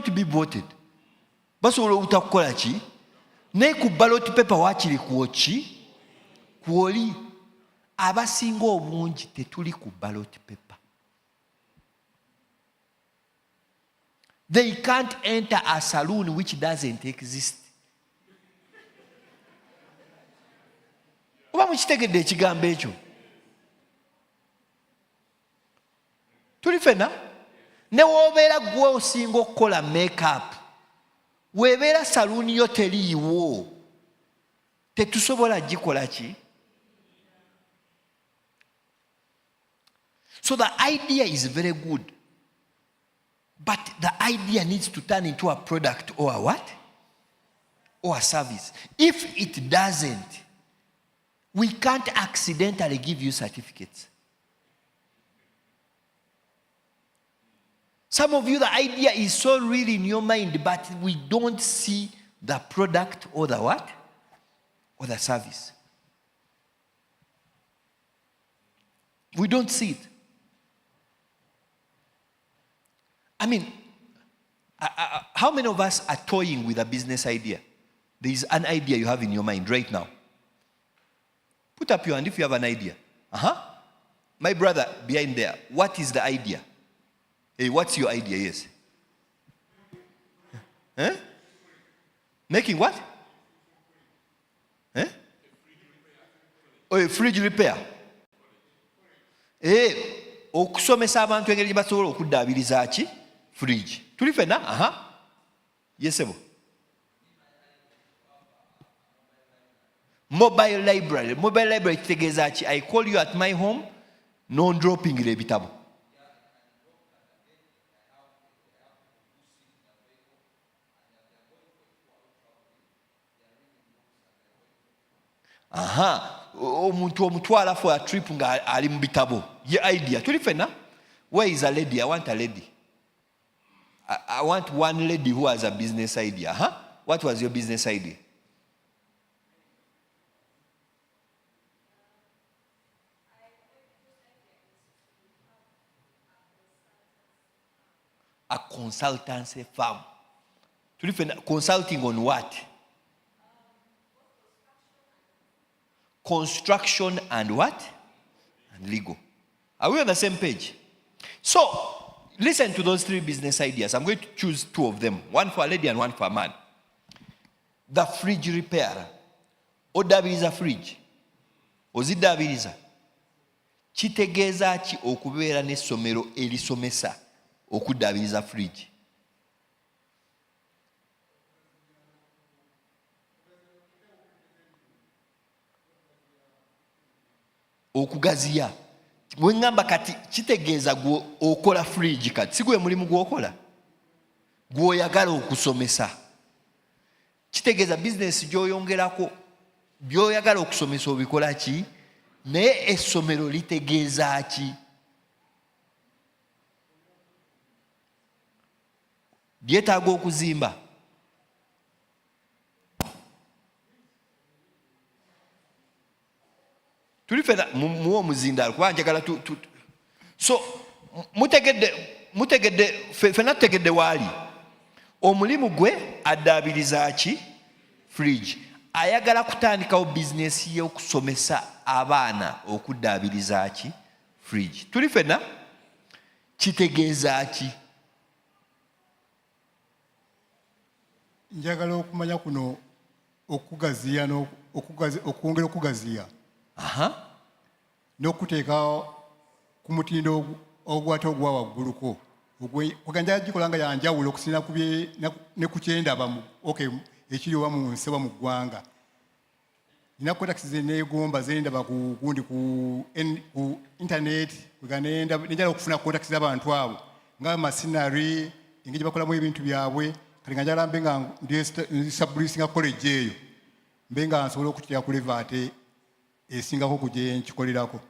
not be voted. Basobola obutakukola ki? Ne ku ballot paper wakiri kuoki? Kuoli. Abasinga obungi tetuli ku ballot paper. They can't enter a saloon which doesn't exist. Oba mukitegedde ekigambo ekyo? Tuli fena? Ne wobeera gwe osinga okukola make-up, webeera saluuni yo teriiwo, tetusobola gikola ki? So the idea is very good, but the idea needs to turn into a product or a what? Or a service. If it doesn't, we can't accidentally give you certificates. Some of you, the idea is so real in your mind, but we don't see the product or the what? Or the service. We don't see it. I mean, how many of us are toying with a business idea? There is an idea you have in your mind right now. Put up your hand if you have an idea. My brother behind there, what is the idea? Hey, what's your idea? Yes. Huh? Making what? Huh? Oh, a fridge repair. Hey, okusomesa abantu engeri gye basobola okuddaabiriza ki? Fridge. Tuli fena? Yes, sebo. Mobile library. Mobile library kitegeeza ki? I call you at my home, non-dropping ebitabo. Omuntu omutwala for a trip nga ali mu bitabo. Ye idea. Tuli fena? Where is a lady? I want a lady. I want one lady who has a business idea. What was your business idea? A consultancy firm. Consulting on what? Construction and what? And legal. Are we on the same page? So, listen to those three business ideas. I'm going to choose two of them. One for a lady and one for a man. The fridge repair. Odabiriza fridge. Ozidabiriza. Kitegeeza ki okubeera n'essomero erisomesa okuddaabiriza fridge? Okugaziya. Bwe ngamba kati kitegeeza gwe okola fridge kati. Si gwe mulimu gw'okola. Gwe oyagala okusomesa. Kitegeeza business gy'oyongerako by'oyagala okusomesa obikola ki? Naye essomero litegeeza ki? Lyetaaga okuzimba. Tuli fena muwo muzindalo kuba njagala so mutegedde fena tutegedde waali omulimu gwe addaabiriza ki? Fridge. Ayagala kutandikawo bizinesi ye okusomesa abaana okuddaabiriza ki? Fridge. Tuli fena kitegeeza ki? Njagala okumanya kuno okugaziya okwongera okugaziya. N'okuteeka ku mutindo ogwate ogwa wagguluko. Oganja gikola nga yanjawulo okusinziira ku ne ku kyendaba ekiri oba mu nsi oba mu ggwanga. Nina kontakiti ze neegomba ze ndaba gundi ku internet nenjala okufuna kontakiti z'abantu abo nga masinari engeri gye bakolamu ebintu byabwe kati nga njala mbe nga ndi college eyo mbe nga nsobola okutira ku levaate esingako ku gye nkikolerako.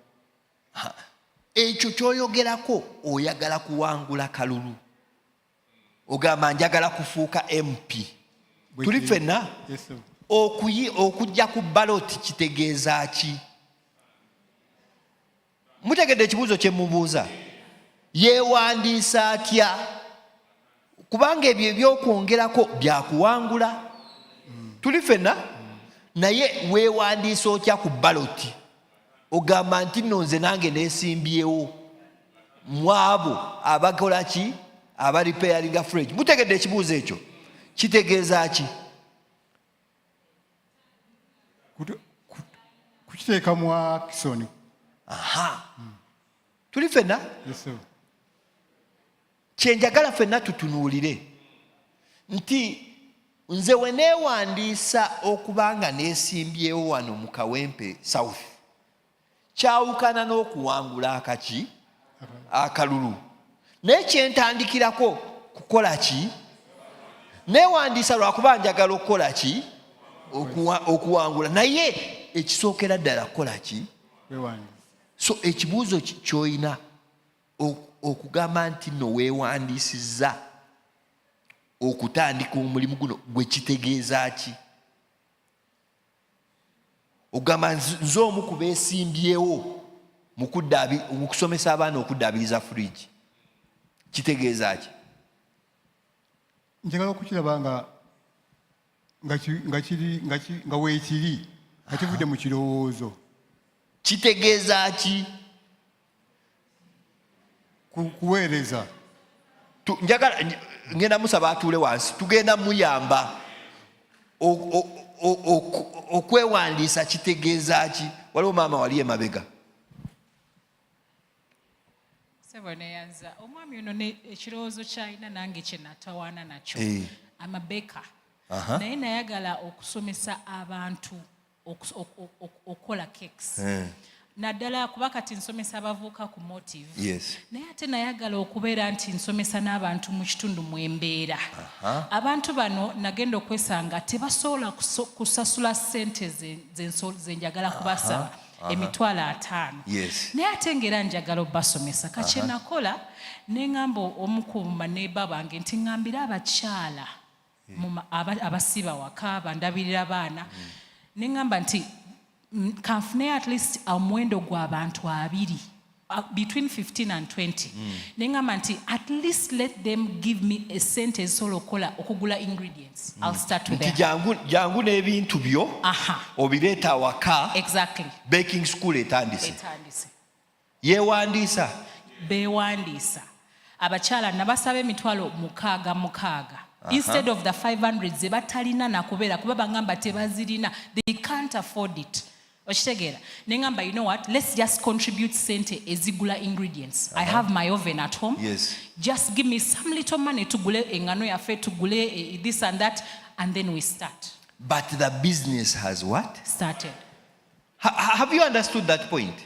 Ekyo ky'oyogerako oyagala kuwangula kalulu. Ogamba njagala kufuuka MP. Tuli fenna? Yes, sir. Okujja ku ballot kitegeeza ki? Mutegedde ekibuuzo kye mubuuza. Yeewandiisa atya kubanga ebyo ebyokwongerako byakuwangula. Tuli ffenna naye weewandiisa otya ku baloti ogamba nti nno nze nange neesimbyewo mu abo abakola ki abaripeyeringa fridge. Mutegedde ekibuuzo ekyo kitegeeza ki? Kukiteeka mu action. Tuli ffenna kyenjagala ffenna tutunuulire nti nze we neewandiisa okubanga neesimbyewo wano mu Kawempe South kyawukana n'okuwangula akaki akalulu. Naye kyentandikirako kukola ki? Neewandiisa lwakuba njagala okukola ki? Okuwangula. Naye ekisookera ddala kukola ki? So ekibuuzo ky'olina okugamba nti nno weewandiisizza okutandika omulimu guno gwe kitegeeza ki? Ogamba nze omu ku beesimbyewo mu kusomesa abaana okuddaabiriza fridge. Kitegeeza ki? Njagala okukiraba nga weekiri nga kivudde mu kirowoozo. Kitegeeza ki? Kuweereza. Njagala ngenda musaba atuule wansi tugenda muyamba okwewandiisa kitegeeza ki? Waliwo maama wali emabega. Seboneyanza omwami ono ekirowoozo kyalina nange kye natawaana nakyo. Amabeka naye nayagala okusomesa abantu okukola cakes. Naddala kuba kati nsomesa abavuuka ku motive. Naye ate nayagala okubeera nti nsomesa n'abantu mu kitundu mu embeera. Abantu bano nagenda okwesanga tebasobola kusasula ssente ze njagala kubasaba $50. Naye ate ng'era njagala obbasomesa. Kakye nakola ne ŋŋamba omu ku baneeba bange nti ŋŋambira abakyala abasiba waka bandabirira abaana ne ŋŋamba nti kanfune at least omuwendo gw'abantu 2 between 15 and 20. Nengamba nti at least let them give me a sente ezisobola okugula ingredients. I'll start with that. Jangu n'ebintu byo obireeta awaka. Exactly. Baking school etandise. Yeewandiisa. Beewandiisa. Abakyala nabasaba emitwalo 600. Instead of the 500 ze batalina nakubeera kuba bangamba tebazirina. They can't afford it. Ochitegera. Nengamba, you know what? Let's just contribute sente ezigula ingredients. I have my oven at home. Just give me some little money to gule engano yafe to gule this and that, and then we start. But the business has what? Started. Have you understood that point?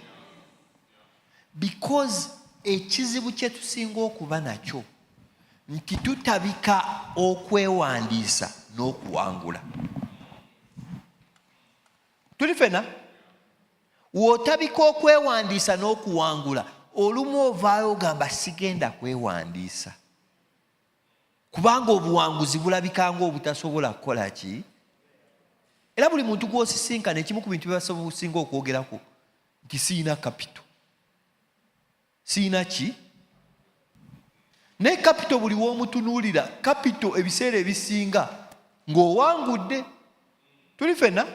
Because ekizibu kye tusinga okuba nakyo nti tutabika okwewandiisa n'okuwangula. Tuli ffenna? W'otabika okwewandiisa n'okuwangula olumu ovaayo ogamba sigenda kwewandiisa kubanga obuwanguzi bulabika ng'obutasobola kukola ki? Era buli muntu gw'osisinkana ekimu ku bintu byebasinga okwogerako nti siina kapito. Siina ki? Ne kapito buli w'omutunuulira kapito ebiseera ebisinga ng'owangudde. Tuli ffenna?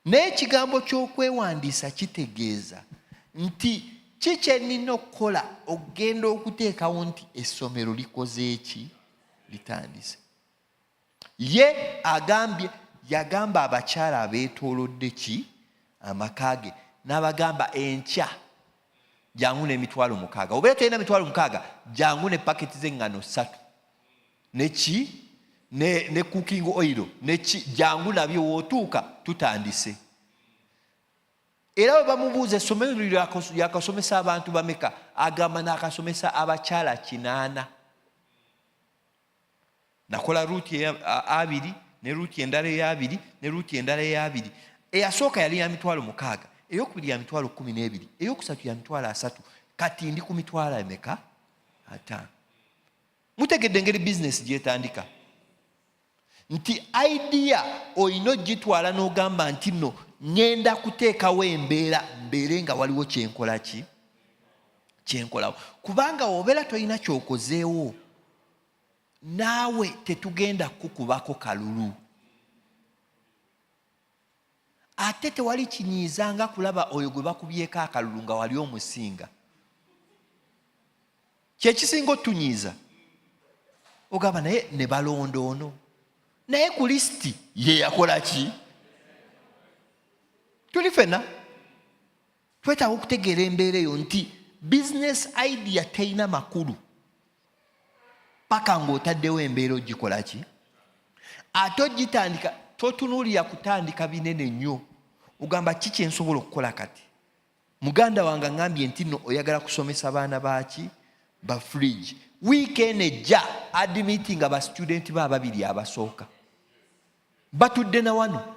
N'ekigambo ky'okwewandiisa kitegeeza nti kikye nnina okukola ogenda okuteekawo nti essomero likoze eki? Litandise. Ye yagamba abakyala abeetoolodde ki? Amaka ge. N'abagamba enkya jangu n'emitwalo 6. Obeera tolina mitwalo 6 jangu ne paketi z'eŋŋano 3. Neki? Ne cooking oil neki jangu nabyo wootuuka tutandise. Era bwe bamubuuza essomero yakasomesa abantu bameka agamba n'akasomesa abakyala 8. Nakola ruuti 2 ne ruuti endala 2 ne ruuti endala 2. Eyasooka yali ya mitwalo 6, eyokubiri ya mitwalo 12, eyokusatu ya mitwalo 3. Kati ndi ku mitwalo emeka? 5. Mutegedde engeri bizinesi gyetandika. Nti idea oyina ogitwala n'ogamba nti nno ngenda kuteekawo mbeere nga waliwo kyenkola ki? Kyenkolawo. Kubanga obeera tolina kyokozeewo naawe tetugenda kukubako kalulu. Ate tewali kinyiiza nga kulaba oyo gwe bakubyeko akalulu nga wali omusinga. Kyekisinga otunyiiza ogamba naye ne balonda ono, naye ku lisiti ye yakola ki? Tuli fena twetaaga okutegeera embeera eyo nti business idea terina makulu paka ng'otaddewo embeera ogikola ki? Ate ogitandika totunuulira kutandika binene nnyo. Ogamba ki kye nsobola okukola kati? Muganda wange ngambye nti nno oyagala kusomesa baana baki? Ba fridge. Weekend ejja admitting aba student ba babiri abasooka. Batudde na wano.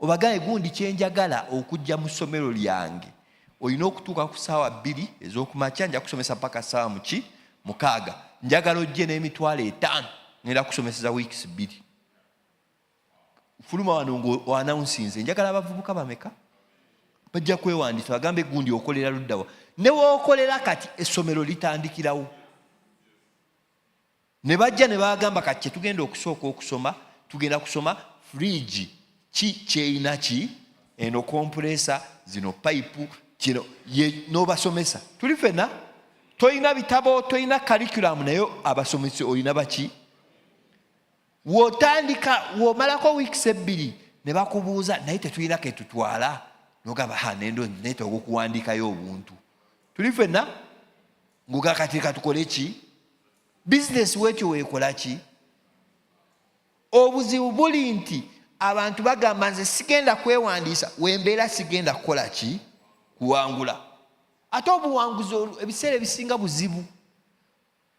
Obagaye gundi kyenjagala okujja mu ssomero lyange. Olina okutuuka ku ssaawa 2 ez'okumakya nja kusomesa paka ssaawa muki? 6. Njagala ojje n'emitwalo 5 ngenda kusomeseza weeks 2. Fuluma wano ng'oannouncinze njagala abavubuka bameka? Bajja kwewandiisa bagambe gundi okolera luddawa. Ne wookolera kati essomero litandikirawo. Ne bajja ne bagamba kati tugenda okusooka okusoma, tugenda kusoma fridge ki kyeyina ki? Eno compressor, zino pipe, kino n'obasomesa. Tuli fena? Toyina bitabo, toyina curriculum naye abasomesi olina baki? Wotandika womalako weeks 2 ne bakubuuza naye tetulina ke tutwala. Nogamba nendo neetaaga okuwandiikayo obuntu. Tuli fena? Ng'ogakateeka tukole ki? Business wekyo weekola ki? Obuzibu buli nti abantu bagamba nze sigenda kwewandiisa wembeera sigenda kukola ki? Kuwangula. Ate obuwanguzi ebiseera ebisinga buzibu.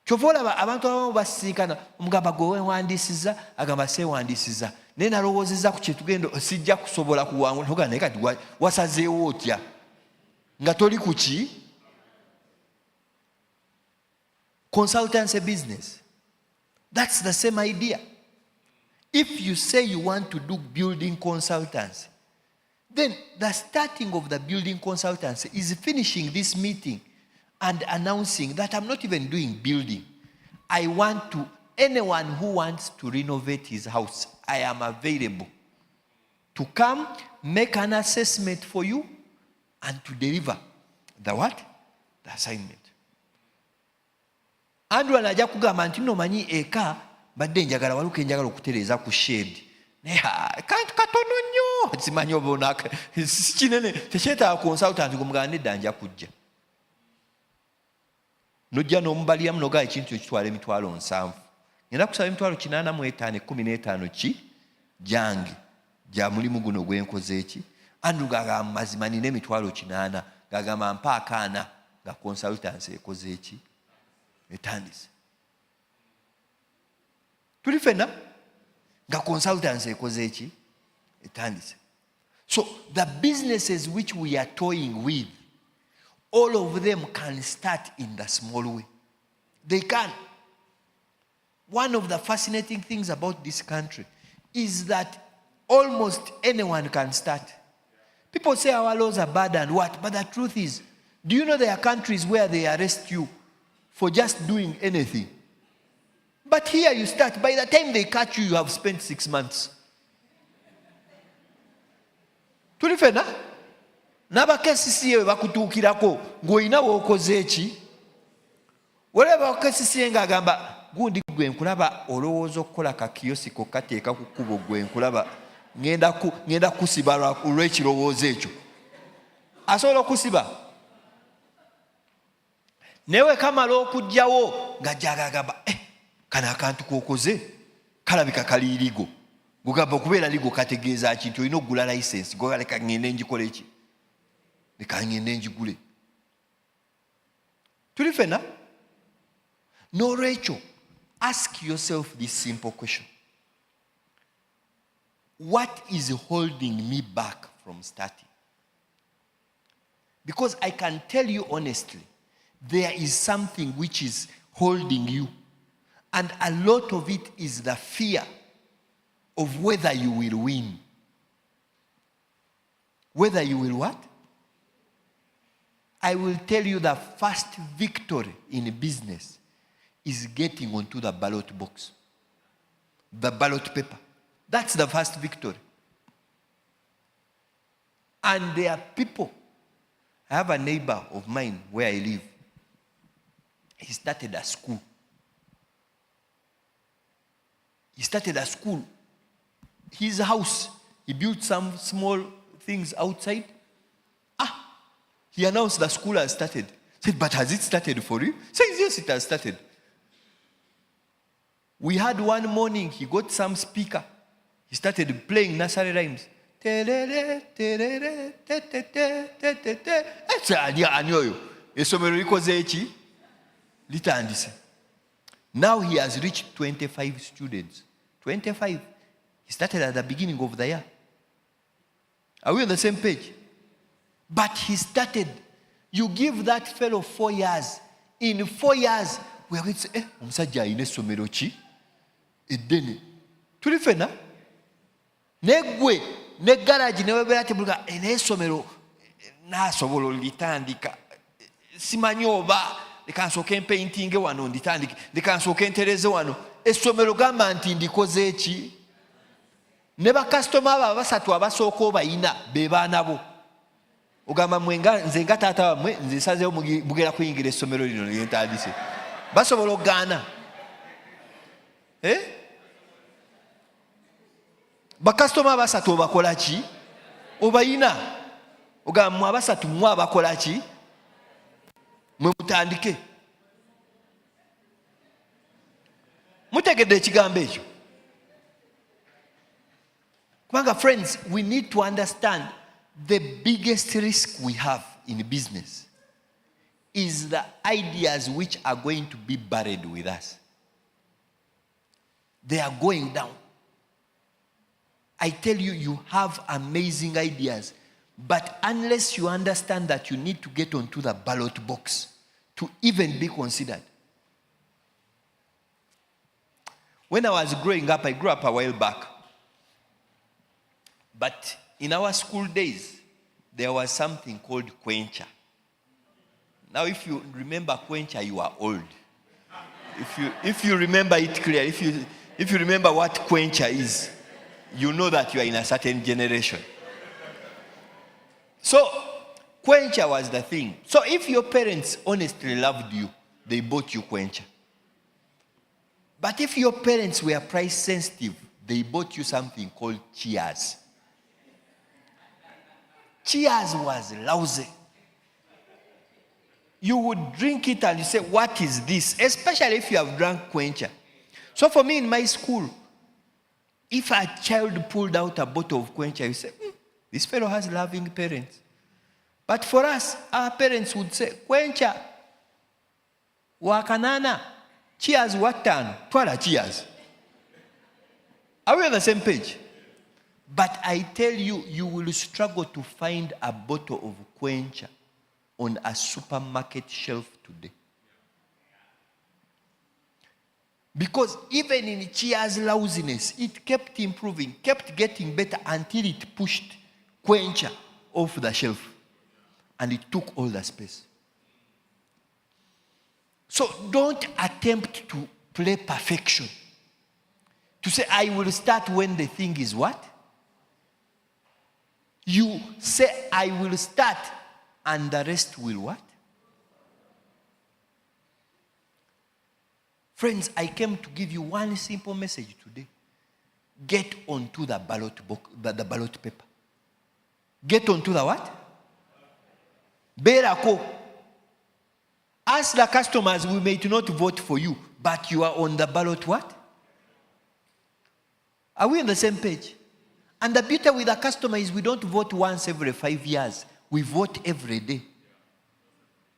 Kyova olaba abantu abamu basisinkana omugamba gwe weewandiisiza agamba seewandiisiza naye nalowoozezza ku kyetugenda sijja kusobola kuwangula. Ogamba naye kati wasazeewo otya nga toli ku ki? Consultancy business. That's the same idea. If you say you want to do building consultancy, then the starting of the building consultancy is finishing this meeting and announcing that I'm not even doing building. I want to, anyone who wants to renovate his house, I am available to come, make an assessment for you, and to deliver the what? The assignment. Andrew anajja kugamba nti nomanyi eka badde njagala waluka njagala okutereeza ku shade. Katono nnyo simanyi oba kinene tekyetaaga consultant gumugamba nedda nja kujja. Nojja n'omubaliamu nogaa ekintu ekitwala emitwalo 7. Ngenda kusaba emitwalo 85 15 ki gyange gya mulimu guno gwenkoze eki. Andrew gagamba mazima nina emitwalo 8 gagamba mpa akaana nga consultancy ekoze eki etandise. Tuli fena nga consultancy ekoze eki etandise. So the businesses which we are toying with, all of them can start in the small way. They can. One of the fascinating things about this country is that almost anyone can start. People say our laws are bad and what, but the truth is, do you know there are countries where they arrest you for just doing anything? But here you start. By the time they catch you, you have spent 6 months. Tuli fena? N'abakesisiye bakutuukirako ng'olina w'okoze eki? Olaba bakesisiye ng'agamba gundi gwe nkulaba olowooza okukola kakiyosiko kateeka ku kkubo gwe nkulaba ngenda kusiba olw'ekirowoozo ekyo. Asobola okusiba. Newe kamala okujjawo ng'ajjagagamba kano akantu k'okoze kalabika kali ligo. Gugamba okubeera ligo kategeeza kintu olina okugula license. Gwe leka ngende njikola eki? Leka ngende njigule. Tuli fena? N'olwekyo ask yourself this simple question. What is holding me back from starting? Because I can tell you honestly, there is something which is holding you. And a lot of it is the fear of whether you will win. Whether you will what? I will tell you the first victory in business is getting onto the ballot box, the ballot paper. That's the first victory. And there are people. I have a neighbor of mine where I live. He started a school. His house, he built some small things outside. He announced the school has started. Said, but has it started for you? Says, yes, it has started. We had one morning, he got some speaker. He started playing nursery rhymes. Now he has reached 25 students. 25. He started at the beginning of the year. Are we on the same page? But he started. You give that fellow 4 years. In 4 years, we are going to say, omusajja alina essomero ki eddene. Tuli fena? Negwe, ne garage ne webera tebuga n'essomero naasobola olitandika. Simanyi oba leka nsooke mpaintinge wano nditandike. Leka nsooke ntereze wano. Essomero gamba nti ndikoze ki? Ne bakasitoma abo abasatu abasooka obayina be baana bo. Ogamba nze nga taata wammwe nze nsazeewo mugera kuyingira essomero lino lye ntandise. Basobola okugaana. Bakasitoma abasatu obakola ki? Obayina. Ogamba mmwe abasatu mmwe abakola ki? Mwe mutandike. Mutegedde ekigambo ekyo? Kubanga friends, we need to understand the biggest risk we have in business is the ideas which are going to be buried with us. They are going down. I tell you, you have amazing ideas, but unless you understand that you need to get onto the ballot box to even be considered. When I was growing up, I grew up a while back. But in our school days, there was something called quencher. Now, if you remember quencher, you are old. If you remember it clearly, if you remember what quencher is, you know that you are in a certain generation. So, quencher was the thing. So, if your parents honestly loved you, they bought you quencher. But if your parents were price sensitive, they bought you something called Cheers. Cheers was lousy. You would drink it and you say, what is this? Especially if you have drunk quencher. So for me in my school, if a child pulled out a bottle of quencher, you say, this fellow has loving parents. But for us, our parents would say, quencher, wakanana, cheers, watan, twala cheers. Are we on the same page? But I tell you, you will struggle to find a bottle of quencher on a supermarket shelf today. Because even in Cheers' lousiness, it kept improving, kept getting better until it pushed quencher off the shelf. And it took all the space. So don't attempt to play perfection. To say, I will start when the thing is what? You say, I will start, and the rest will what? Friends, I came to give you one simple message today. Get onto the ballot book, the ballot paper. Get onto the what? Berako. Ask the customers, we may not vote for you, but you are on the ballot what? Are we on the same page? And the beauty with the customer is we don't vote once every 5 years. We vote every day.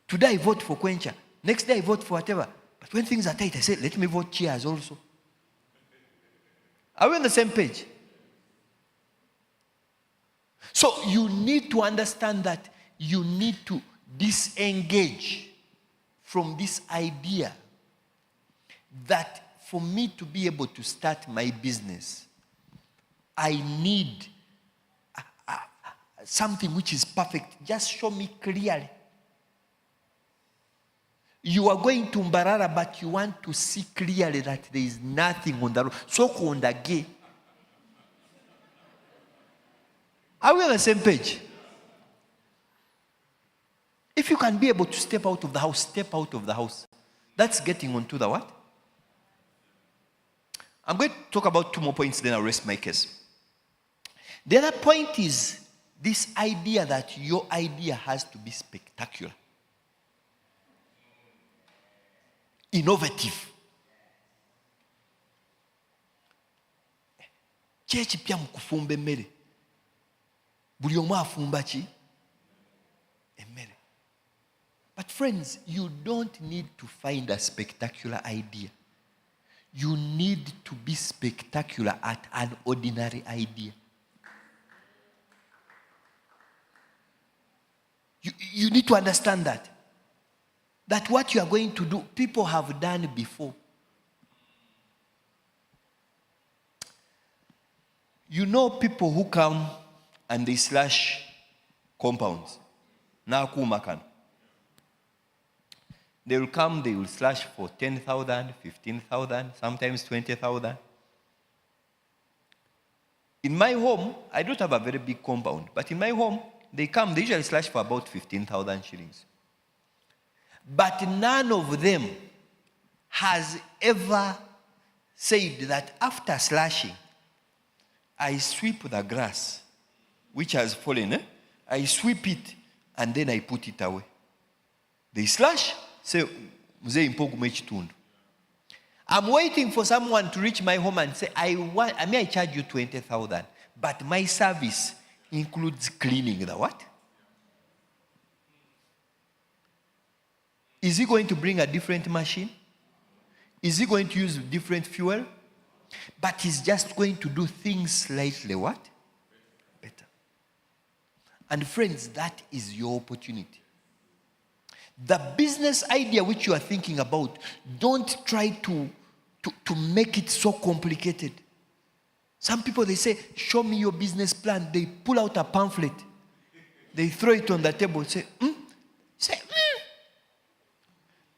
Today I vote for quencher. Next day I vote for whatever. But when things are tight, I say, let me vote Cheers also. Are we on the same page? So you need to understand that you need to disengage from this idea that for me to be able to start my business, I need something which is perfect. Just show me clearly. You are going to Mbarara, but you want to see clearly that there is nothing on the road. So kondage. Are we on the same page? If you can be able to step out of the house, step out of the house. That's getting onto the what? I'm going to talk about 2 more points, then I'll rest my case. The other point is this idea that your idea has to be spectacular, innovative. Chechi pia mkufumbe mmere. Buli omu afumba ki? Emmere. But friends, you don't need to find a spectacular idea. You need to be spectacular at an ordinary idea. You need to understand that. That what you are going to do, people have done before. You know people who come and they slash compounds. They will come, they will slash for 10,000, 15,000, sometimes 20,000. In my home, I don't have a very big compound, but in my home, they come, they usually slash for about 15,000 shillings. But none of them has ever said that after slashing, I sweep the grass, which has fallen, I sweep it, and then I put it away. They slash, say, I'm waiting for someone to reach my home and say, I charge you 20,000, but my service includes cleaning the what? Is he going to bring a different machine? Is he going to use different fuel? But he's just going to do things slightly what? Better. And friends, that is your opportunity. The business idea which you are thinking about, don't try to make it so complicated. Some people, they say, show me your business plan. They pull out a pamphlet. They throw it on the table. Say,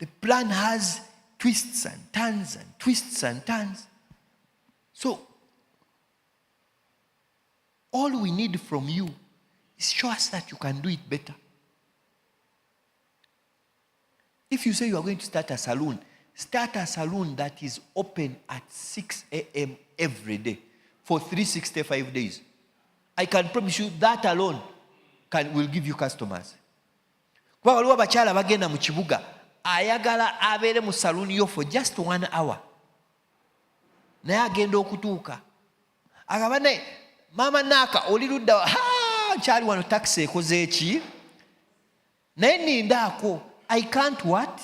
The plan has twists and turns and twists and turns. So, all we need from you is show us that you can do it better. If you say you are going to start a salon that is open at 6 a.m. every day for 365 days. I can promise you that alone will give you customers. Kwa waliwo abakyala bagenda mu kibuga ayagala abeere mu salon yo for just 1 hour. Naye agenda okutuuka. Agamba ne mama Naka oli ludda kyali wano taxi ekoze eki? Naye nindaako. I can't what?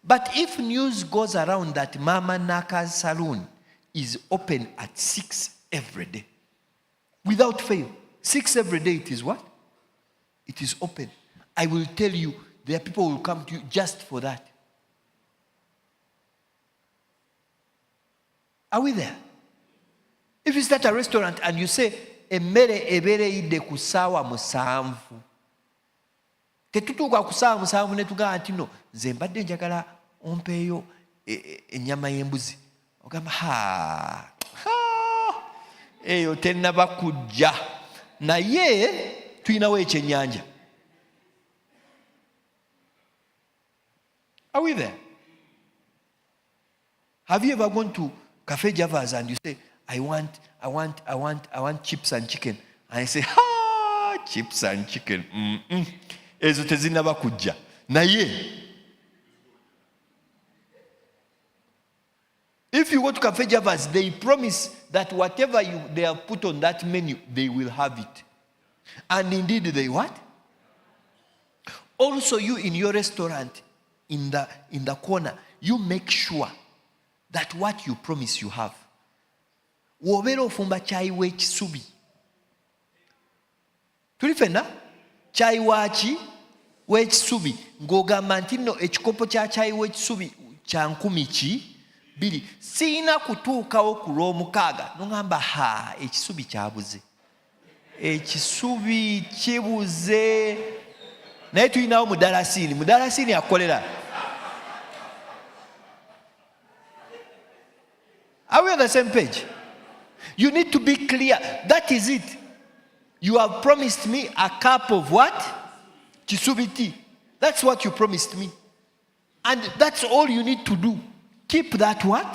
But if news goes around that Mama Naka's salon is open at 6 every day, without fail, 6 every day, it is what? It is open. I will tell you, there are people who will come to you just for that. Are we there? If you start a restaurant and you say, emmere ebere ide kusawa musanvu. Tetutuuka kusaawa musanvu ne tugamba nti no nze mbadde njagala ompeeyo ennyama y'embuzi. Ogamba eyo tennaba kujja naye tuyinawo ekyennyanja. Are we there? Have you ever gone to Cafe Java's and you say, I want chips and chicken, and I say, chips and chicken. Ezo tezinaba kujja naye if you go to Cafe Java's, they promise that whatever they have put on that menu, they will have it. And indeed they what? Also, you in your restaurant, in the corner, you make sure that what you promise you have. Wobeera ofumba chai w'ekisubi. Tulifena? Chai wachi w'ekisubi ng'ogamba nti nno ekikopo kya chai w'ekisubi kya 12 siina kutuukawo ku lw'omukaaga n'ogamba ekisubi kyabuze, ekisubi kibuze. Naye tulinawo mudalasini akolera Are we on the same page? You need to be clear. That is it. You have promised me a cup of what? Chisubi tea. That's what you promised me. And that's all you need to do. Keep that what?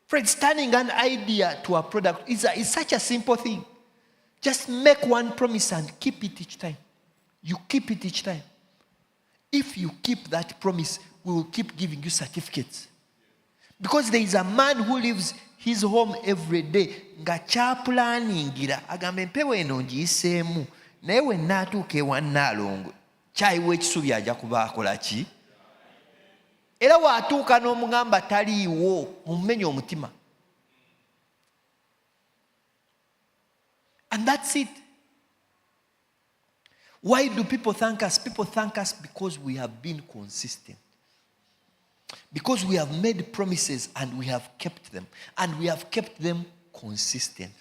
Friends, turning an idea to a product is such a simple thing. Just make one promise and keep it each time. You keep it each time. If you keep that promise, we will keep giving you certificates. Because there is a man who leaves his home every day. Nga kyapulaningira agamba empewo eno ngiyiseemu naye we nnaatuuka ewa Nnaalongo kyayiwa ekisubi ajja kuba akola ki? Era waatuuka n'omugamba taliiwo omumenya omutima. And that's it. Why do people thank us? People thank us because we have been consistent. Because we have made promises and we have kept them. And we have kept them consistently.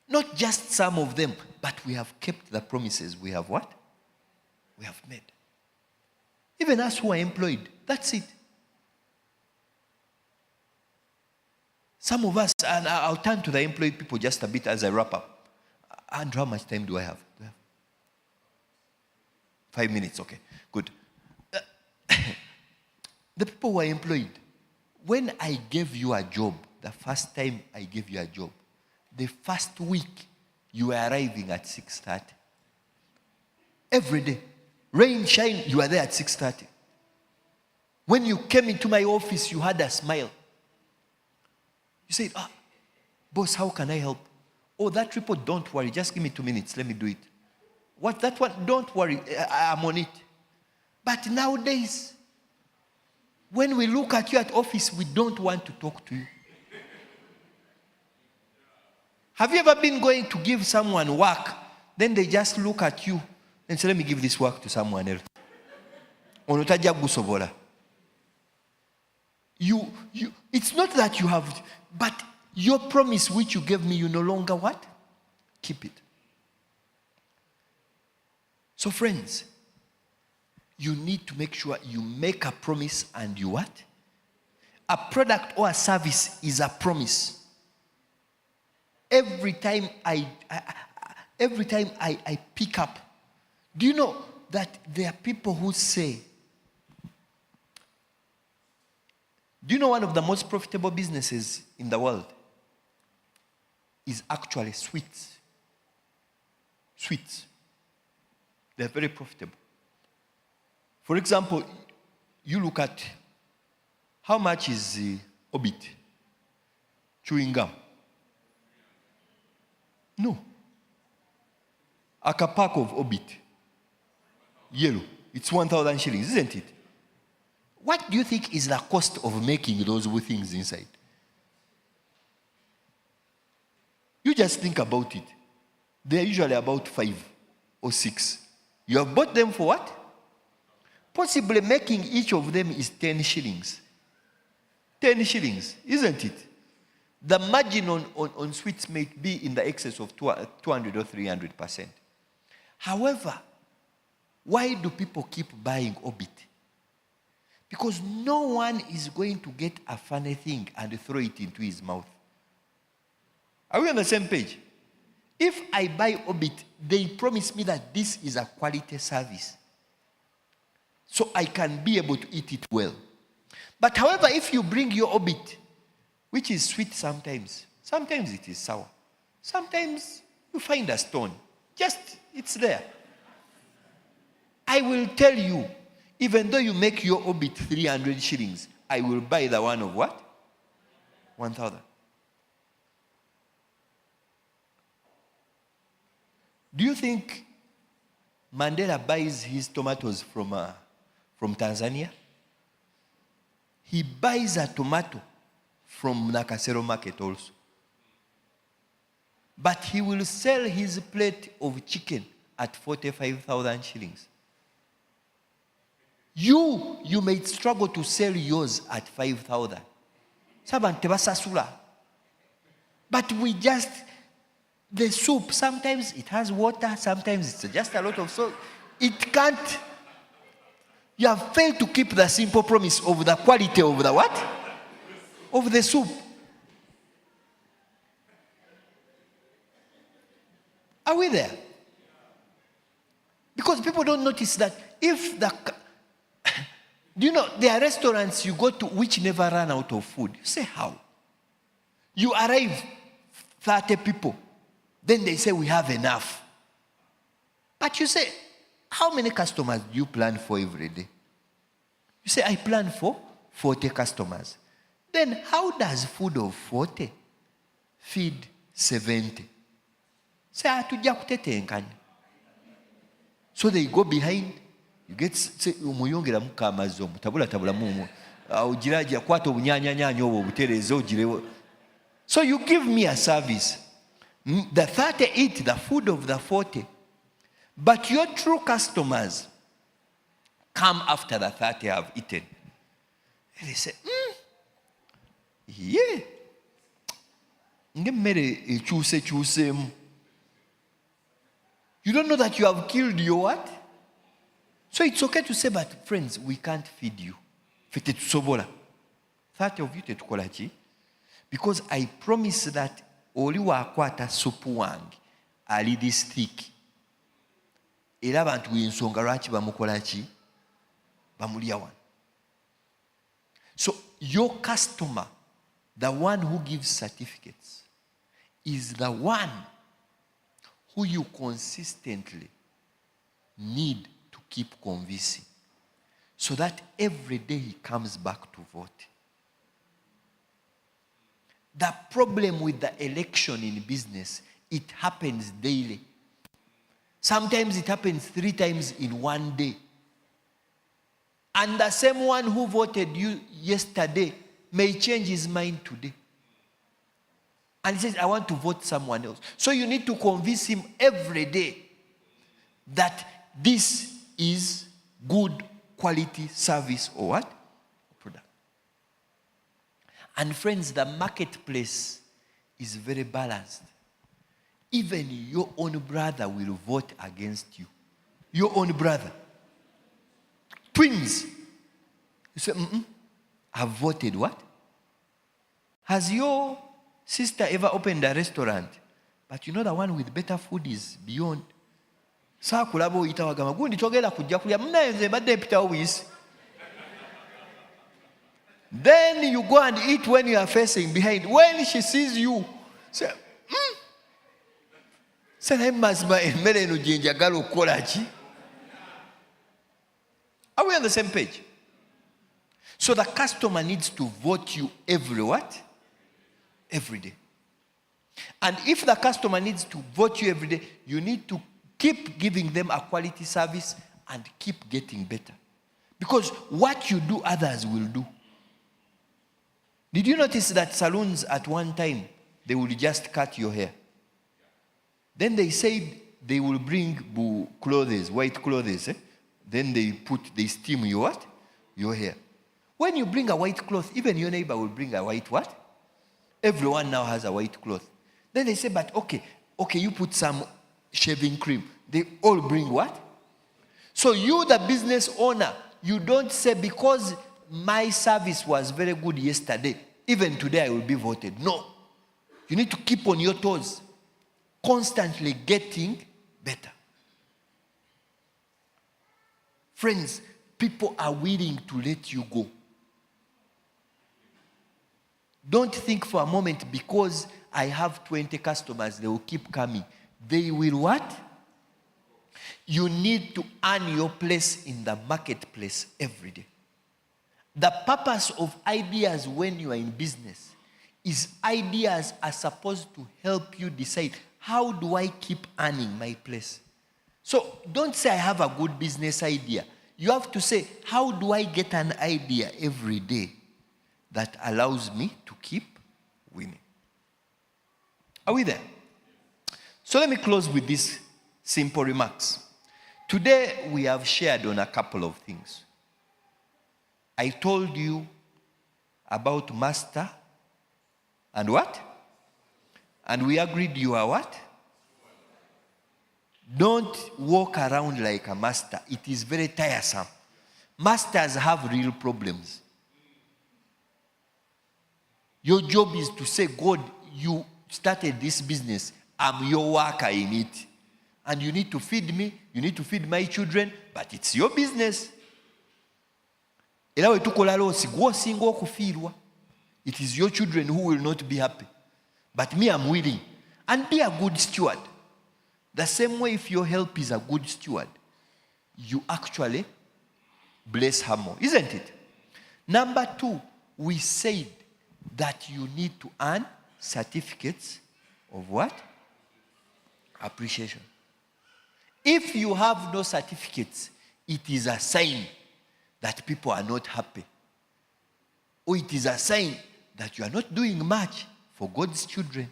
Not just some of them, but we have kept the promises we have what? We have made. Even us who are employed, that's it. Some of us, and I'll turn to the employed people just a bit as I wrap up. Andrew, how much time do I have? 5 minutes, okay, good. The people who are employed, when I gave you a job, the first time I gave you a job, the first week you were arriving at 6:30. Every day, rain, shine, you are there at 6:30. When you came into my office, you had a smile. You said, boss, how can I help? Oh, that report, don't worry, just give me 2 minutes, let me do it. What, that one, don't worry, I'm on it. But nowadays, when we look at you at office, we don't want to talk to you. Have you ever been going to give someone work, then they just look at you and say, let me give this work to someone else. Onotajja gusobola. It's not that you have, but your promise which you gave me, you no longer what? Keep it. So friends, you need to make sure you make a promise and you what? A product or a service is a promise. Every time I pick up, do you know that there are people who say, do you know one of the most profitable businesses in the world is actually sweets? Sweets. They're very profitable. For example, you look at how much is Obit? Chewing gum. No. A pack of Obit, yellow, it's 1,000 shillings, isn't it? What do you think is the cost of making those things inside? You just think about it. They're usually about 5 or 6. You have bought them for what? Possibly making each of them is 10 shillings. 10 shillings, isn't it? The margin on sweets may be in the excess of 200 or 300%. However, why do people keep buying Obit? Because no one is going to get a funny thing and throw it into his mouth. Are we on the same page? If I buy Obit, they promise me that this is a quality service. So I can be able to eat it well. But however, if you bring your Obit, which is sweet sometimes it is sour. Sometimes you find a stone. Just, it's there. I will tell you, even though you make your Obit 300 shillings, I will buy the one of what? 1,000. Do you think Mandela buys his tomatoes from Tanzania? He buys a tomato from Nakasero market also. But he will sell his plate of chicken at 45,000 shillings. You may struggle to sell yours at 5,000. But we just, the soup, sometimes it has water, sometimes it's just a lot of salt. It can't. You have failed to keep the simple promise of the quality of the what? of the soup. Are we there? Because people don't notice that if the... Do you know, there are restaurants you go to which never run out of food. You say, how? You arrive, 30 people. Then they say, we have enough. But you say, how many customers do you plan for every day? You say, I plan for 40 customers. Then how does food of 40 feed 70? Say, tujja kutetenkanya. So they go behind. You get umuyongera mukamazi omutabula mumu. Ujiraja kwata obunyanya obo butereze ogirewo. So you give me a service. The 30 eat the food of the 40. But your true customers come after the 30 have eaten. And they say, yeah. Ngemmere ekyuse. You don't know that you have killed your what? So it's okay to say, but friends, we can't feed you. Fete tusobola. 30 of you tetukola ki? Because I promise that oli wakwata supu wange ali this thick. Era abantu bw'ensonga lwaki bamukola ki? Bamulya wano. So your customer, the one who gives certificates, is the one who you consistently need to keep convincing, so that every day he comes back to vote. The problem with the election in business, it happens daily. Sometimes it happens 3 times in one day. And the same one who voted you yesterday may change his mind today. And he says, I want to vote someone else. So you need to convince him every day that this is good quality service or what? Product. And friends, the marketplace is very balanced. Even your own brother will vote against you. Your own brother. Twins. You say, I've voted what? Has your sister ever opened a restaurant? But you know the one with better food is beyond. Sakulabo oyita wagamba gundi togera kujja kulya mnayenze badde mpitawo buyisi. Then you go and eat when you are facing behind. When she sees you, say, Say, mazima emmere eno gye njagala okukola ki? Are we on the same page? So the customer needs to vote you every what? Every day. And if the customer needs to vote you every day, you need to keep giving them a quality service and keep getting better. Because what you do, others will do. Did you notice that salons at one time, they would just cut your hair? Then they said they will bring clothes, white clothes. Then they steam your what? Your hair. When you bring a white cloth, even your neighbor will bring a white what? Everyone now has a white cloth. Then they say, but okay, you put some shaving cream. They all bring what? So you, the business owner, you don't say, because my service was very good yesterday, even today I will be voted. No. You need to keep on your toes, constantly getting better. Friends, people are willing to let you go. Don't think for a moment, because I have 20 customers, they will keep coming. They will what? You need to earn your place in the marketplace every day. The purpose of ideas when you are in business is ideas are supposed to help you decide, how do I keep earning my place? So don't say I have a good business idea. You have to say, how do I get an idea every day that allows me to keep winning? Are we there? So let me close with these simple remarks. Today we have shared on a couple of things. I told you about master and what? And we agreed you are what? Don't walk around like a master. It is very tiresome. Masters have real problems. Your job is to say, God, you started this business. I'm your worker in it. And you need to feed me. You need to feed my children. But it's your business. Era we tukola losi, gwo singa okufiirwa. It is your children who will not be happy. But me, I'm willing. And be a good steward. The same way if your help is a good steward, you actually bless her more. Isn't it? Number 2, we said that you need to earn certificates of what? Appreciation. If you have no certificates, it is a sign that people are not happy. Or it is a sign that you are not doing much for God's children.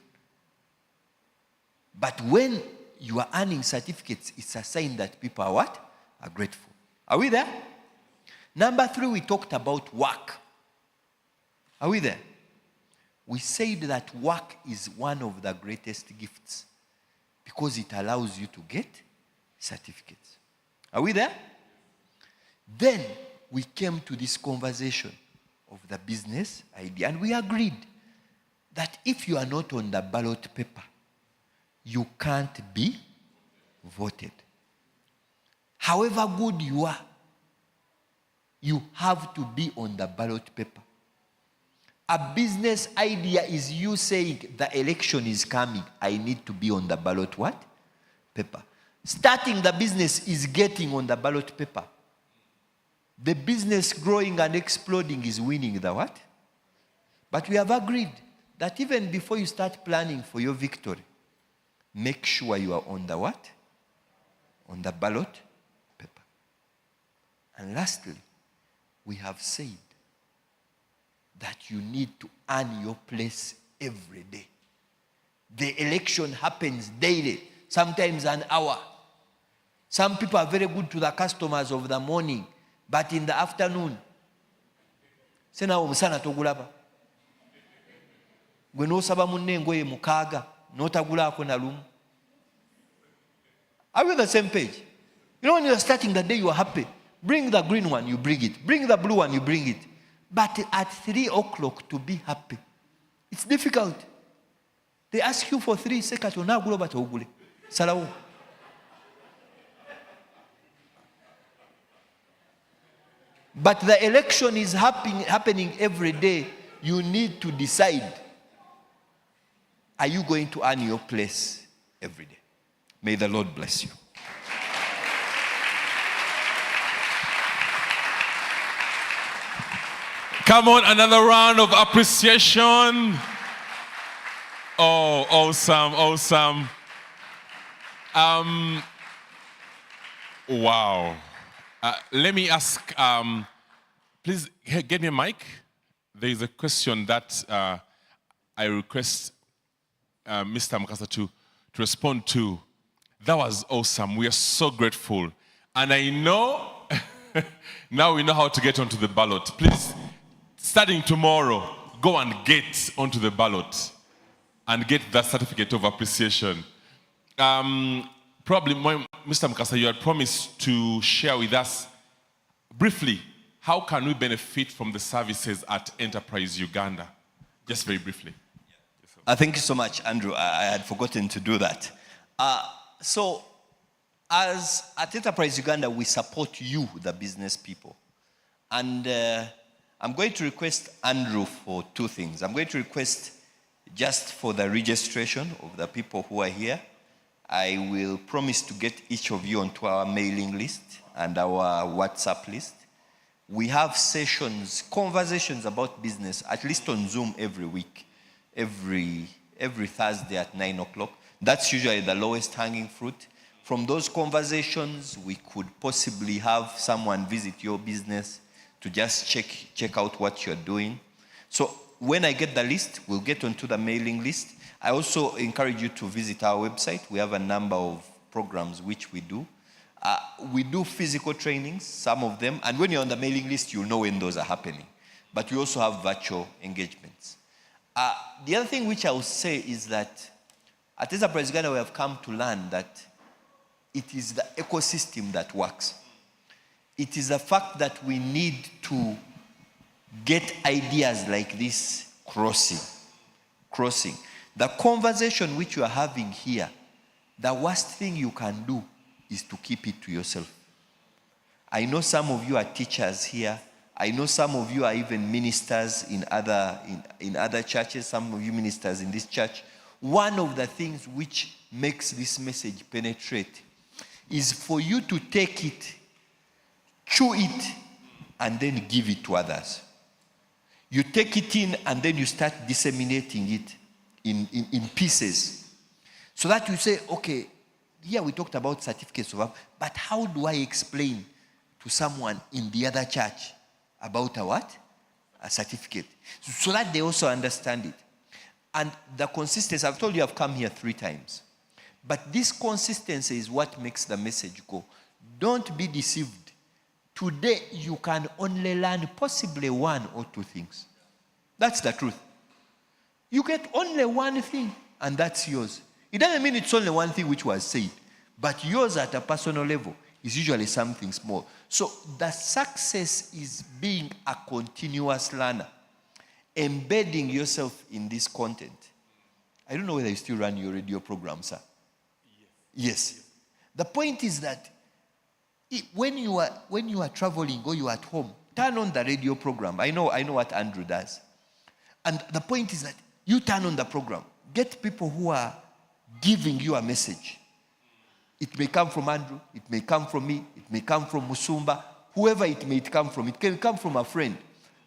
But when you are earning certificates, it's a sign that people are what? Are grateful. Are we there? Number 3, we talked about work. Are we there? We said that work is one of the greatest gifts because it allows you to get certificates. Are we there? Then we came to this conversation of the business idea, and we agreed that if you are not on the ballot paper, you can't be voted. However good you are, you have to be on the ballot paper. A business idea is you saying the election is coming. I need to be on the ballot what? Paper. Starting the business is getting on the ballot paper. The business growing and exploding is winning the what? But we have agreed that even before you start planning for your victory, make sure you are on the what? On the ballot paper. And lastly, we have said that you need to earn your place every day. The election happens daily, sometimes an hour. Some people are very good to the customers of the morning, but in the afternoon, sena omusana togulaba. Gwe n'osaba munne engoye mukaaga, n'otagulaako na lumu. Are we on the same page? You know, when you are starting the day, you are happy. Bring the green one, you bring it. Bring the blue one, you bring it. But at 3 o'clock to be happy, it's difficult. They ask you for 3 seconds. Salawu. But the election is happening every day. You need to decide, are you going to earn your place every day? May the Lord bless you. Come on, another round of appreciation. Oh, awesome, awesome. Wow. Let me ask, please get me a mic. There is a question that I request Mr. Mukasa to respond to. That was awesome. We are so grateful. And I know, now we know how to get onto the ballot. Please, starting tomorrow, go and get onto the ballot and get that certificate of appreciation. Probably, Mr. Mukasa, you had promised to share with us briefly, how can we benefit from the services at Enterprise Uganda? Just very briefly. Thank you so much, Andrew. I had forgotten to do that. So, as at Enterprise Uganda, we support you, the business people. And I'm going to request Andrew for 2 things. I'm going to request just for the registration of the people who are here. I will promise to get each of you onto our mailing list and our WhatsApp list. We have sessions, conversations about business, at least on Zoom every week, every Thursday at 9 o'clock. That's usually the lowest hanging fruit. From those conversations, we could possibly have someone visit your business to just check out what you're doing. So when I get the list, we'll get onto the mailing list. I also encourage you to visit our website. We have a number of programs which we do. We do physical trainings, some of them, and when you're on the mailing list, you'll know when those are happening. But we also have virtual engagements. The other thing which I will say is that at Enterprise Uganda, we have come to learn that it is the ecosystem that works. It is the fact that we need to get ideas like this Crossing. Crossing. The conversation which you are having here, the worst thing you can do is to keep it to yourself. I know some of you are teachers here. I know some of you are even ministers in other churches, some of you ministers in this church. One of the things which makes this message penetrate is for you to take it, chew it, and then give it to others. You take it in and then you start disseminating it in pieces. So that you say, okay, here we talked about certificates of, but how do I explain to someone in the other church about a what? A certificate. So that they also understand it. And the consistency, I've told you I've come here 3 times. But this consistency is what makes the message go. Don't be deceived. Today you can only learn possibly 1 or 2 things. That's the truth. You get only 1 thing and that's yours. It doesn't mean it's only 1 thing which was said. But yours at a personal level is usually something small. So the success is being a continuous learner, embedding yourself in this content. I don't know whether you still run your radio program, sir. Yes. The point is that when you are traveling or you are at home, turn on the radio program. I know what Andrew does. And the point is that you turn on the program. Get people who are giving you a message. It may come from Andrew, it may come from me, it may come from Musumba, whoever it may come from. It can come from a friend.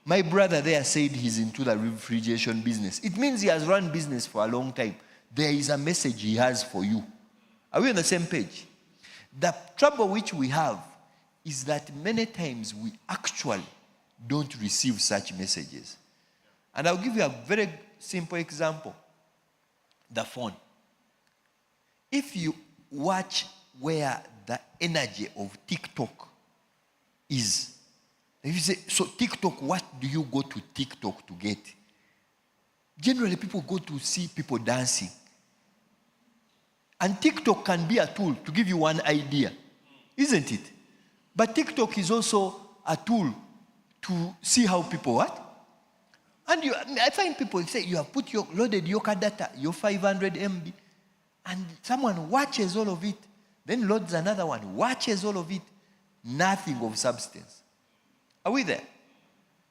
My brother there said he's into the refrigeration business. It means he has run business for a long time. There is a message he has for you. Are we on the same page? The trouble which we have is that many times we actually don't receive such messages. And I'll give you a very simple example. The phone. If you watch where the energy of TikTok is, if you say, so TikTok, what do you go to TikTok to get? Generally, people go to see people dancing. And TikTok can be a tool to give you one idea, isn't it? But TikTok is also a tool to see how people what? And I find people say, you have loaded your data, your 500 MB, and someone watches all of it, then loads another one, watches all of it, nothing of substance. Are we there?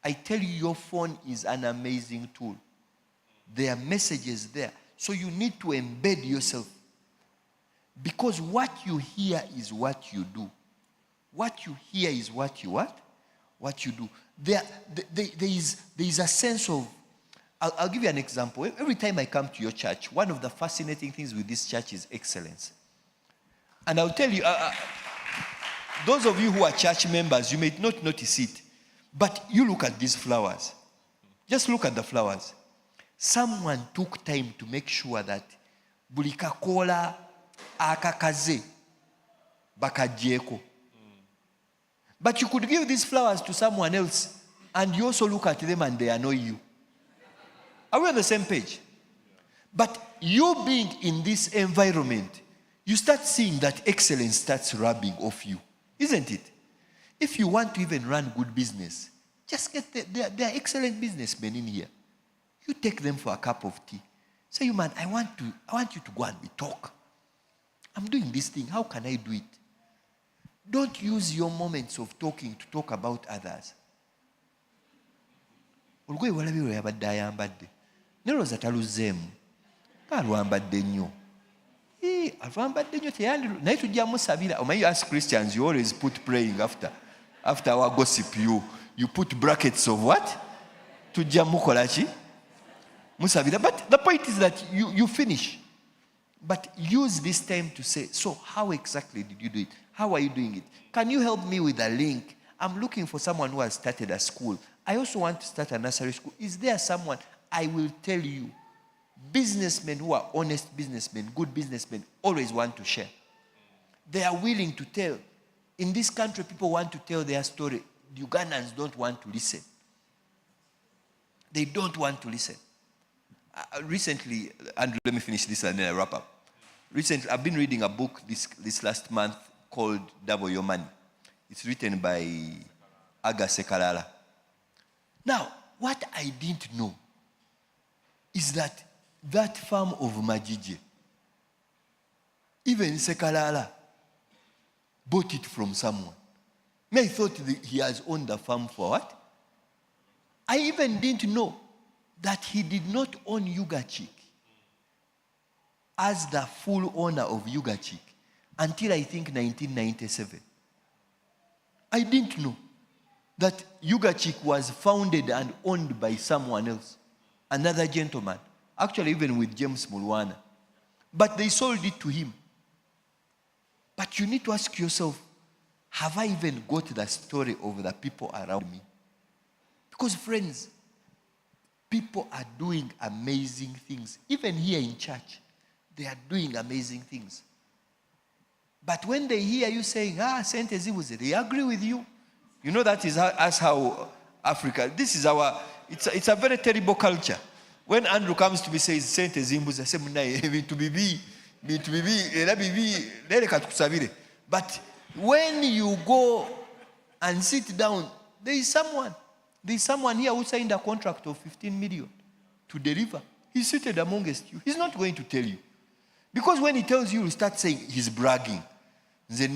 I tell you, your phone is an amazing tool. There are messages there. So you need to embed yourself. Because what you hear is what you do. What you hear is what you what? What you do. There is a sense of, I'll give you an example. Every time I come to your church, one of the fascinating things with this church is excellence. And I'll tell you, those of you who are church members, you may not notice it, but you look at these flowers. Just look at the flowers. Someone took time to make sure that bulikakola akakaze bakajeko. But you could give these flowers to someone else and you also look at them and they annoy you. Are we on the same page? But you being in this environment, you start seeing that excellence starts rubbing off you, isn't it? If you want to even run good business, just get there are excellent businessmen in here. You take them for a cup of tea. Say, man, I want you to go and we talk. I'm doing this thing. How can I do it? Don't use your moments of talking to talk about others. Olugwe walabiro yabadde ayambadde. Nerooza taluzeemu. Alwambadde nnyo. Alwambadde nnyo teyandi naye tujja musabira. When you ask Christians, you always put praying after our gossip. You put brackets of what? Tujja mukola ki? Musabira. But the point is that you finish. But use this time to say, so how exactly did you do it? How are you doing it? Can you help me with a link? I'm looking for someone who has started a school. I also want to start a nursery school. Is there someone? I will tell you. Businessmen who are honest businessmen, good businessmen, always want to share. They are willing to tell. In this country, people want to tell their story. The Ugandans don't want to listen. They don't want to listen. Recently, Andrew, let me finish this and then I wrap up. Recently, I've been reading a book this last month called Double Your Money. It's written by Aga Sekalala. Now, what I didn't know that that farm of Majije, even Sekalala, bought it from someone. I thought he has owned the farm for what? I even didn't know that he did not own Yugachik as the full owner of Yugachik until I think 1997. I didn't know that Yugachik was founded and owned by someone else, another gentleman, actually even with James Mulwana. But they sold it to him. But you need to ask yourself, have I even got the story of the people around me? Because friends, people are doing amazing things. Even here in church, they are doing amazing things. But when they hear you saying, Saint Ezibuze, they agree with you. You know that is how Africa, this is our, it's a very terrible culture. When Andrew comes to me says, Saint Ezibuze, I say, but when you go and sit down, there is someone here who signed a contract of 15 million to deliver. He's seated amongst you. He's not going to tell you. Because when he tells you, you start saying he's bragging. Are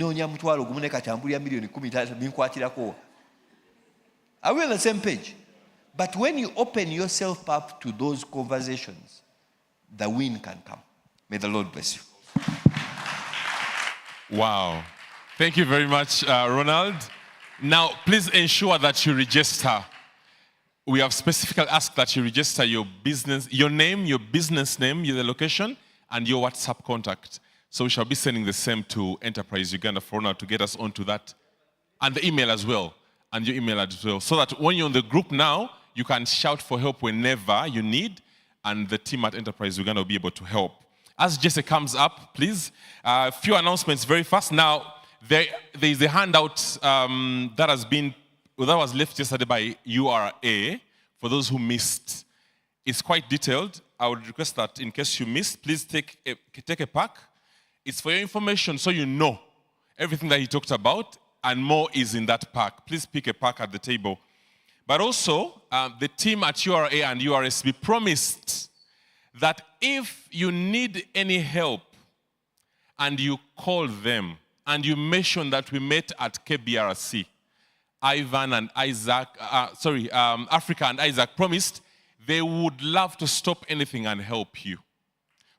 we on the same page? But when you open yourself up to those conversations, the win can come. May the Lord bless you. Wow. Thank you very much, Ronald. Now, please ensure that you register. We have specifically asked that you register your business, your name, your business name, the location, and your WhatsApp contact. So we shall be sending the same to Enterprise Uganda for now to get us onto that. And the email as well. And your email as well. So that when you're in the group now, you can shout for help whenever you need. And the team at Enterprise Uganda will be able to help. As Jesse comes up, please, a few announcements very fast. Now, there is a handout that was left yesterday by URA for those who missed. It's quite detailed. I would request that in case you missed, please take a pack. It's for your information so you know everything that he talked about and more is in that pack. Please pick a pack at the table. But also, the team at URA and URSB promised that if you need any help and you call them and you mention that we met at KBRC, Ivan and Isaac, Africa and Isaac promised they would love to stop anything and help you.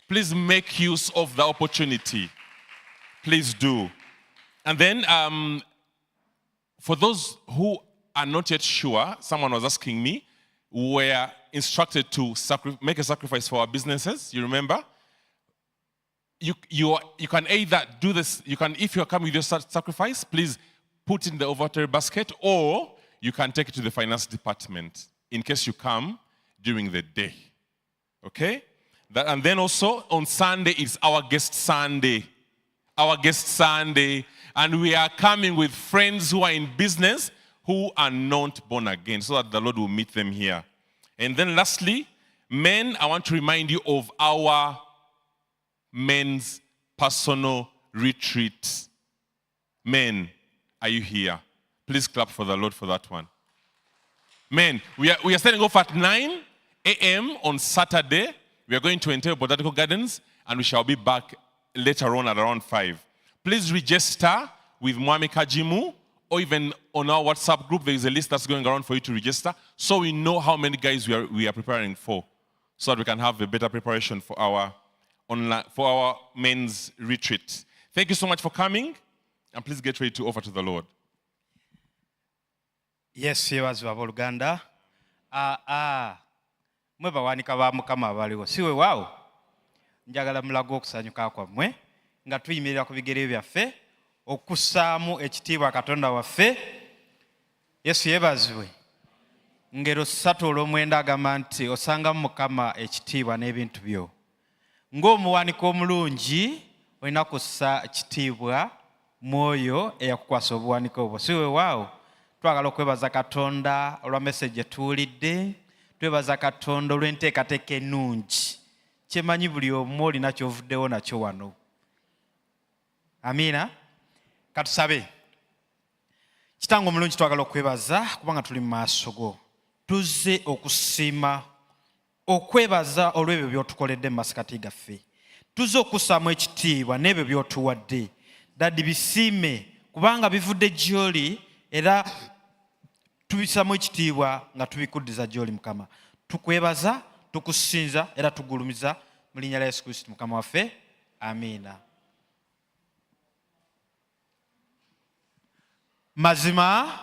Please make use of the opportunity. Please do. And then, for those who are not yet sure, someone was asking me, we're instructed to make a sacrifice for our businesses. You remember? You can either do this, if you're coming with your sacrifice, please put in the ovatory basket, or you can take it to the finance department in case you come during the day. Okay? And then also on Sunday is our guest Sunday. Our guest Sunday. And we are coming with friends who are in business who are not born again, so that the Lord will meet them here. And then lastly, men, I want to remind you of our men's personal retreat. Men, are you here? Please clap for the Lord for that one. Men, we are starting off at 9 a.m. on Saturday. We are going to enter Botanical Gardens, and we shall be back later on at around 5. Please register with Mwami Kajimu, or even on our WhatsApp group. There is a list that's going around for you to register, so we know how many guys we are preparing for, so that we can have a better preparation for our men's retreat. Thank you so much for coming, and please get ready to offer to the Lord. Yes, yebazi abooluganda. Mwe bawanika ba Mukama abaliwo. Siwe waawo. Njagala mulago okusanyuka kwammwe nga tuyimirira ku bigere byaffe okussaamu ekitiibwa Katonda waffe. Yesu yeebazibwe. Ngero 3:9 agamba nti osangamu Mukama ekitiibwa n'ebintu byo. Ng'omuwanika omulungi olina kussa ekitiibwa mwoyo eyakukwasa obuwanika obwo. Siwe waawo. Twagala okwebaza Katonda olwa message etuwulidde. Twebaza Katonda olw'enteekateeka ennungi. Kyemanyi buli omu olina ky'ovuddewo nakyo wano. Amiina. Katusabe. Kitange omulungi twagala okwebaza kubanga tuli mu maaso go. Tuzze okusiima okwebaza olw'ebyo by'otukoledde mu masikati gaffe. Tuzze okussaamu ekitiibwa n'ebyo by'otuwadde. Daddi bisiime kubanga bivudde gy'oli era tubissaamu ekitiibwa nga tubikuddiza gy'oli Mukama. Tukwebaza, tukusinza era tugulumiza mu linnya lya Yesu Kristo Mukama waffe. Amiina. Mazima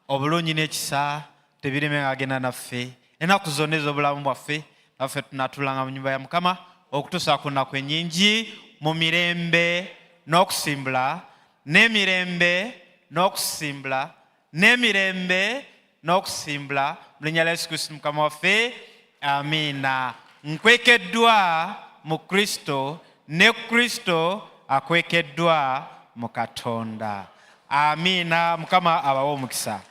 obulungi n'ekisa tebireme agenda naffe ennaku zonna ez'obulamu bwaffe naffe tunaatulanga mu nnyumba ya Mukama okutuusa ku nnaku ennyingi mu mirembe n'okusimbula n'emirembe n'okusimbula n'emirembe n'okusimbula mu linnya lya Yesu Kristo Mukama waffe. Amiina. Nkwekeddwa mu Kristo ne Kristo akwekeddwa mu Katonda. Amiina. Mukama abawe omukisa.